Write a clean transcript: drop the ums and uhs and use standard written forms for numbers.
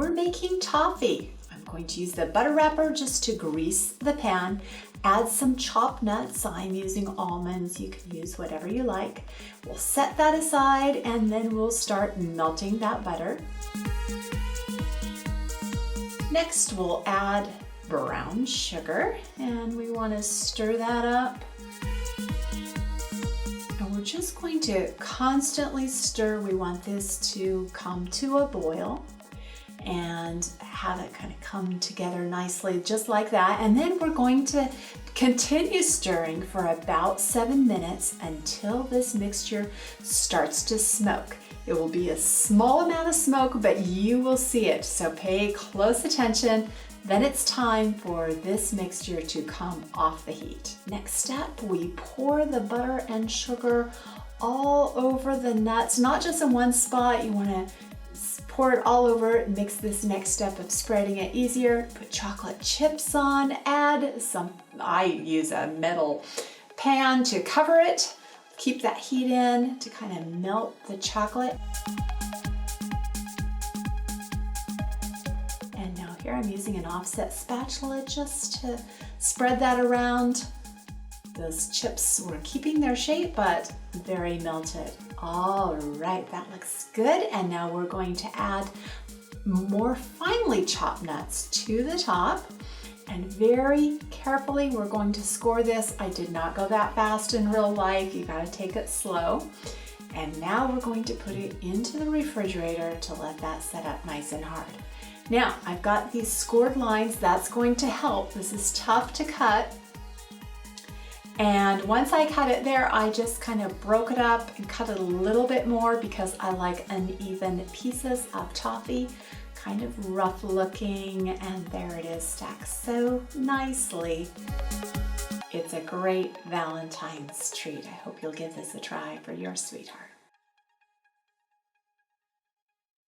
we're making toffee. I'm going to use the butter wrapper just to grease the pan. Add some chopped nuts. I'm using almonds. You can use whatever you like. We'll set that aside and then we'll start melting that butter. Next, we'll add brown sugar and we want to stir that up. And we're just going to constantly stir. We want this to come to a boil and have it kind of come together nicely, just like that. And then we're going to continue stirring for about 7 minutes until this mixture starts to smoke. It will be a small amount of smoke, but you will see it, so pay close attention. Then it's time for this mixture to come off the heat. Next step, we pour the butter and sugar all over the nuts, not just in one spot. You want to pour it all over. It makes this next step of spreading it easier. Put chocolate chips on, add some, I use a metal pan to cover it. Keep that heat in to kind of melt the chocolate. And now here I'm using an offset spatula just to spread that around. Those chips were keeping their shape, but very melted. All right, that looks good. And now we're going to add more finely chopped nuts to the top. And very carefully, we're going to score this. I did not go that fast in real life. You gotta take it slow. And now we're going to put it into the refrigerator to let that set up nice and hard. Now, I've got these scored lines. That's going to help. This is tough to cut. And once I cut it there, I just kind of broke it up and cut it a little bit more because I like uneven pieces of toffee, kind of rough looking, and there it is stacked so nicely. It's a great Valentine's treat. I hope you'll give this a try for your sweetheart.